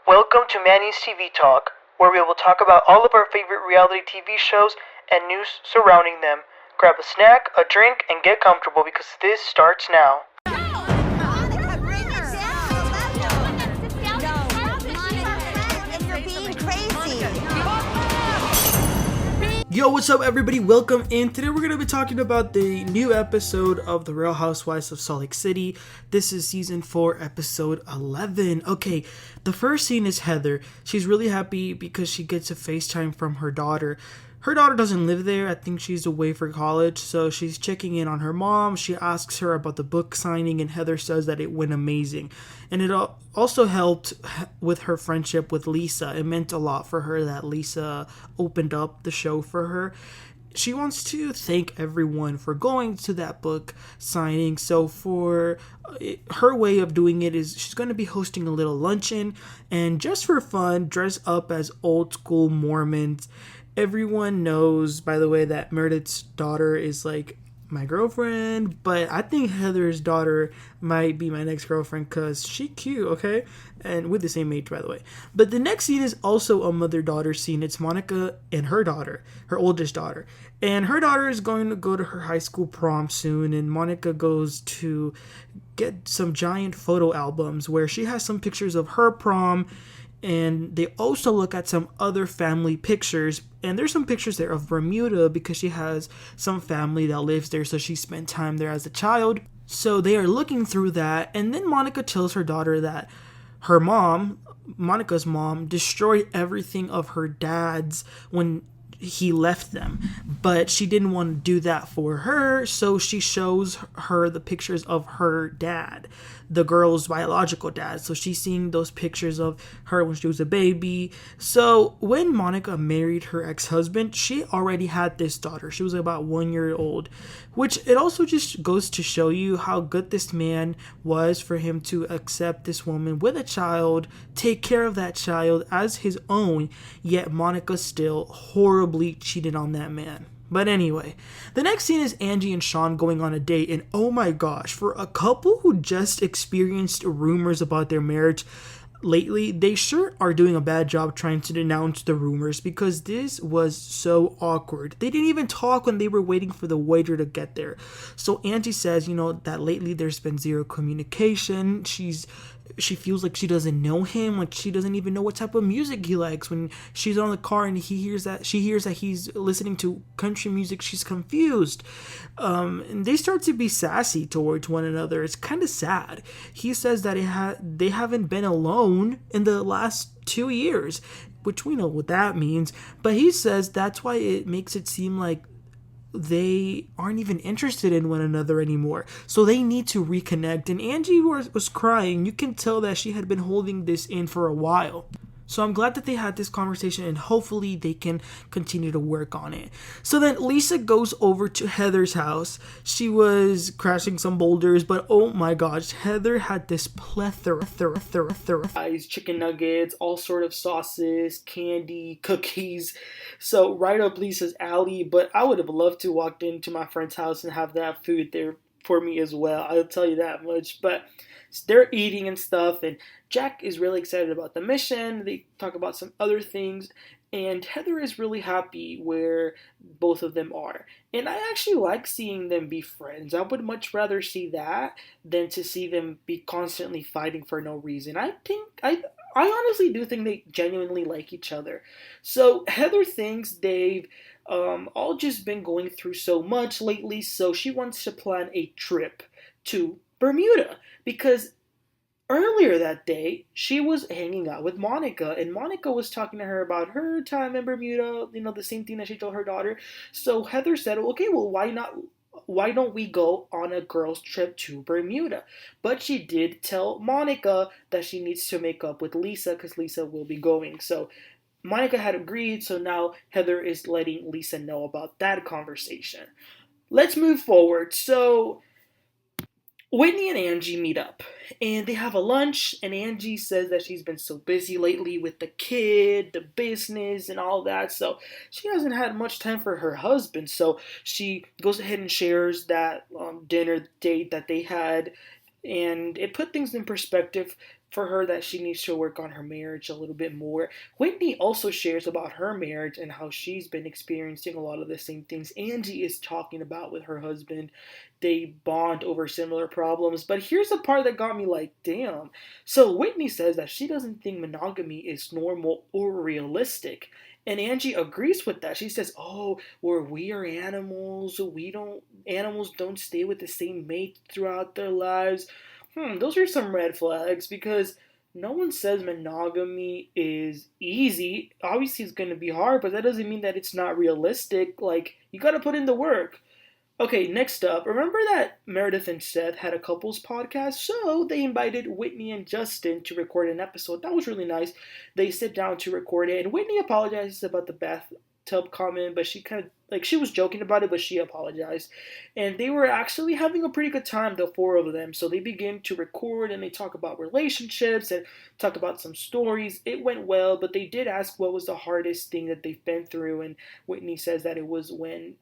Welcome to Manny's TV Talk, where we will talk about all of our favorite reality TV shows and news surrounding them. Grab a snack, a drink, and get comfortable because this starts now. Yo, what's up everybody? Welcome in. Today we're going to be talking about the new episode of The Real Housewives of Salt Lake City. This is season 4, episode 11. Okay, the first scene is Heather. She's really happy because she gets a FaceTime from her daughter. Her daughter doesn't live there. I think she's away for college, so she's checking in on her mom. She asks her about the book signing, and Heather says that it went amazing. And it also helped with her friendship with Lisa. It meant a lot for her that Lisa opened up the show for her. She wants to thank everyone for going to that book signing. So for her way of doing it is she's going to be hosting a little luncheon, and just for fun, dress up as old school Mormons. Everyone knows, by the way, that Meredith's daughter is like my girlfriend, but I think Heather's daughter might be my next girlfriend because she's cute, okay? And with the same age, by the way. But the next scene is also a mother-daughter scene. It's Monica and her daughter, her oldest daughter. And her daughter is going to go to her high school prom soon, and Monica goes to get some giant photo albums where she has some pictures of her prom, and they also look at some other family pictures, and there's some pictures there of Bermuda because she has some family that lives there, so she spent time there as a child. So they are looking through that, and then Monica tells her daughter that her mom, Monica's mom, destroyed everything of her dad's when he left them, but she didn't want to do that for her, so she shows her the pictures of her dad, the girl's biological dad. So she's seeing those pictures of her when she was a baby. So when Monica married her ex-husband, she already had this daughter. She was about 1 year old, which it also just goes to show you how good this man was for him to accept this woman with a child, take care of that child as his own, yet Monica still horribly cheated on that man. But anyway, the next scene is Angie and Sean going on a date, and oh my gosh, for a couple who just experienced rumors about their marriage lately, they sure are doing a bad job trying to denounce the rumors because this was so awkward. They didn't even talk when they were waiting for the waiter to get there. So Angie says, that lately there's been zero communication. She feels like she doesn't know him, like she doesn't even know what type of music he likes. When she's on the car and she hears that he's listening to country music, she's confused. And they start to be sassy towards one another. It's kind of sad. He says that they haven't been alone in the last 2 years, which we know what that means. But he says that's why it makes it seem like they aren't even interested in one another anymore. So they need to reconnect. And Angie was crying. You can tell that she had been holding this in for a while. So I'm glad that they had this conversation, and hopefully they can continue to work on it. So then Lisa goes over to Heather's house. She was crashing some boulders, but oh my gosh, Heather had this plethora chicken nuggets, all sort of sauces, candy, cookies. So right up Lisa's alley, but I would have loved to walk into my friend's house and have that food there for me as well. I'll tell you that much. But they're eating and stuff, and Jack is really excited about the mission. They talk about some other things, and Heather is really happy where both of them are. And I actually like seeing them be friends. I would much rather see that than to see them be constantly fighting for no reason. I honestly do think they genuinely like each other. So Heather thinks they've all just been going through so much lately, so she wants to plan a trip to Bermuda because earlier that day, she was hanging out with Monica, and Monica was talking to her about her time in Bermuda, the same thing that she told her daughter. So Heather said, okay, well, why don't we go on a girls' trip to Bermuda? But she did tell Monica that she needs to make up with Lisa because Lisa will be going. So Monica had agreed, so now Heather is letting Lisa know about that conversation. Let's move forward. So Whitney and Angie meet up, and they have a lunch, and Angie says that she's been so busy lately with the kid, the business, and all that, so she hasn't had much time for her husband, so she goes ahead and shares that dinner date that they had, and it put things in perspective for her that she needs to work on her marriage a little bit more. Whitney also shares about her marriage and how she's been experiencing a lot of the same things Angie is talking about with her husband. They bond over similar problems. But here's the part that got me like, damn. So Whitney says that she doesn't think monogamy is normal or realistic. And Angie agrees with that. She says, "Oh, we are animals. Animals don't stay with the same mate throughout their lives." Those are some red flags because no one says monogamy is easy. Obviously, it's going to be hard, but that doesn't mean that it's not realistic. Like, you got to put in the work. Okay, next up, remember that Meredith and Seth had a couples podcast? So they invited Whitney and Justin to record an episode. That was really nice. They sit down to record it, and Whitney apologizes about the bathtub comment, but she kind of, like, she was joking about it, but she apologized. And they were actually having a pretty good time, the four of them. So they begin to record, and they talk about relationships and talk about some stories. It went well, but they did ask what was the hardest thing that they've been through, and Whitney says that it was when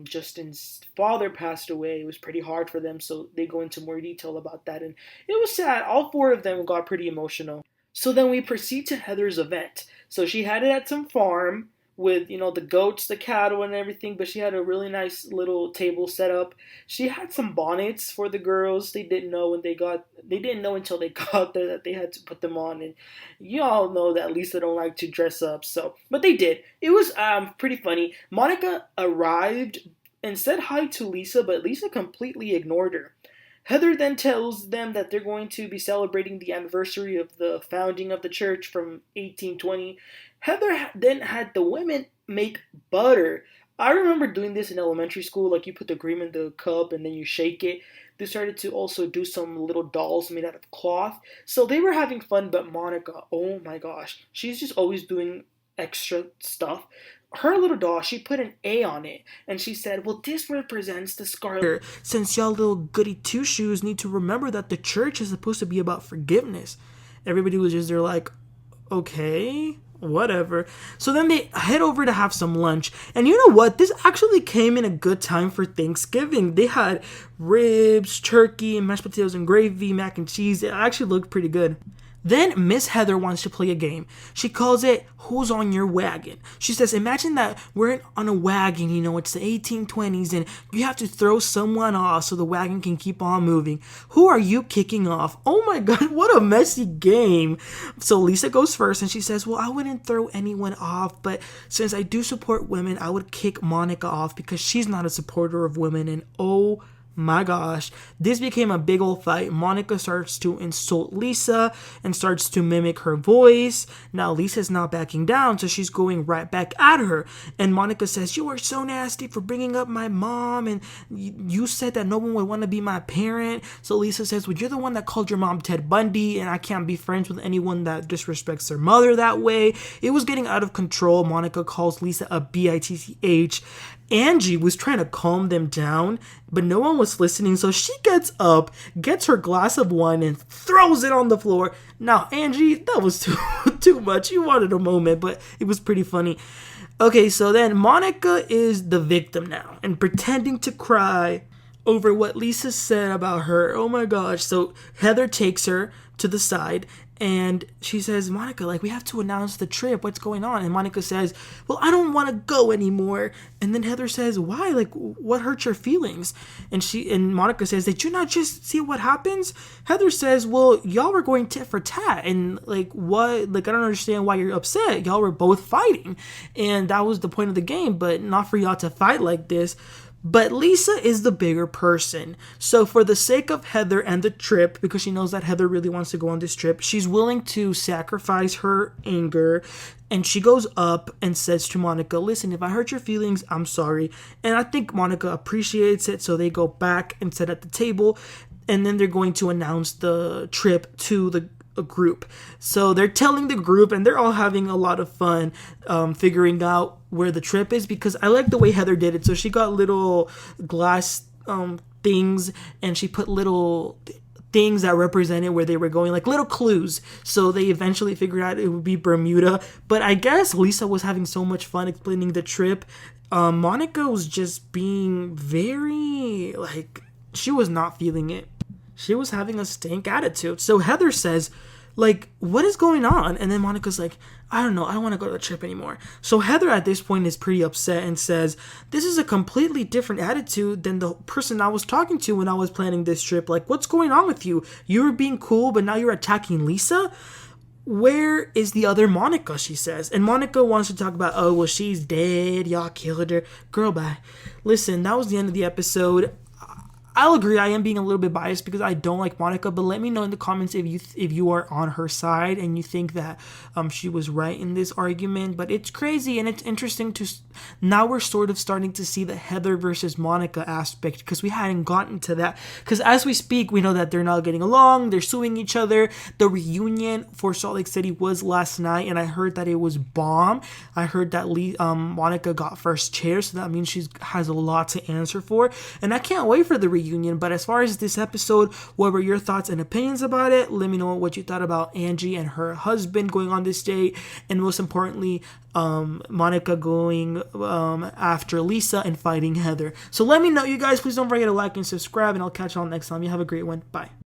Justin's father passed away. It was pretty hard for them, so they go into more detail about that, and it was sad. All four of them got pretty emotional. So then we proceed to Heather's event. So she had it at some farm with, the goats, the cattle, and everything, but she had a really nice little table set up. She had some bonnets for the girls. They didn't know until they got there that they had to put them on, and you all know that Lisa don't like to dress up, but they did. It was pretty funny. Monica arrived and said hi to Lisa, but Lisa completely ignored her. Heather then tells them that they're going to be celebrating the anniversary of the founding of the church from 1820. Heather then had the women make butter. I remember doing this in elementary school, like you put the cream in the cup and then you shake it. They started to also do some little dolls made out of cloth. So they were having fun, but Monica, oh my gosh, she's just always doing extra stuff. Her little doll, she put an A on it, and she said, "Well, this represents the scarlet. Since y'all little goody two-shoes need to remember that the church is supposed to be about forgiveness." Everybody was just there like, okay, whatever. So then they head over to have some lunch, and you know what? This actually came in a good time for Thanksgiving. They had ribs, turkey, mashed potatoes and gravy, mac and cheese. It actually looked pretty good. Then Miss Heather wants to play a game. She calls it Who's on Your Wagon? She says, imagine that we're on a wagon, it's the 1820s, and you have to throw someone off so the wagon can keep on moving. Who are you kicking off? Oh my God, what a messy game. So Lisa goes first, and she says, well, I wouldn't throw anyone off, but since I do support women, I would kick Monica off because she's not a supporter of women, and oh my gosh, this became a big old fight. Monica starts to insult Lisa and starts to mimic her voice. Now Lisa's not backing down, so she's going right back at her. And Monica says, you are so nasty for bringing up my mom, and you said that no one would want to be my parent. So Lisa says, well, you're the one that called your mom Ted Bundy, and I can't be friends with anyone that disrespects their mother that way. It was getting out of control. Monica calls Lisa a bitch. Angie was trying to calm them down, but no one was listening, so she gets up, gets her glass of wine, and throws it on the floor. Now, Angie, that was too much. You wanted a moment, but it was pretty funny. Okay, so then Monica is the victim now, and pretending to cry over what Lisa said about her. Oh my gosh. So Heather takes her to the side, and she says, Monica, we have to announce the trip. What's going on? And Monica says, well, I don't want to go anymore. And then Heather says, why? What hurts your feelings? And Monica says, did you not just see what happens? Heather says, well, y'all were going tit for tat. And what? I don't understand why you're upset. Y'all were both fighting. And that was the point of the game, but not for y'all to fight like this. But Lisa is the bigger person. So for the sake of Heather and the trip, because she knows that Heather really wants to go on this trip, she's willing to sacrifice her anger. And she goes up and says to Monica, listen, if I hurt your feelings, I'm sorry. And I think Monica appreciates it. So they go back and sit at the table. And then they're going to announce the trip to a group. So they're telling the group, and they're all having a lot of fun figuring out where the trip is, because I like the way Heather did it. So she got little glass things, and she put little things that represented where they were going, like little clues. So they eventually figured out it would be Bermuda. But I guess Lisa was having so much fun explaining the trip. Monica was just being very, she was not feeling it. She was having a stank attitude. So Heather says, Like, what is going on? And then Monica's like, I don't know, I don't want to go to the trip anymore. So Heather at this point is pretty upset and says, this is a completely different attitude than the person I was talking to when I was planning this trip. Like, what's going on with you? You were being cool, but now you're attacking Lisa? Where is the other Monica, she says. And Monica wants to talk about, oh, well, she's dead. Y'all killed her. Girl, bye. Listen, that was the end of the episode. I'll agree, I am being a little bit biased because I don't like Monica, but let me know in the comments if you are on her side and you think that she was right in this argument. But it's crazy and it's interesting to now we're sort of starting to see the Heather versus Monica aspect, because we hadn't gotten to that. Because as we speak, we know that they're not getting along, they're suing each other. The reunion for Salt Lake City was last night, and I heard that it was bomb. I heard that Monica got first chair, so that means she has a lot to answer for, and I can't wait for the reunion. But as far as this episode, what were your thoughts and opinions about it? Let me know what you thought about Angie and her husband going on this date, and most importantly, Monica going after Lisa and fighting Heather. So let me know, you guys. Please don't forget to like and subscribe, and I'll catch y'all next time. You have a great one. Bye.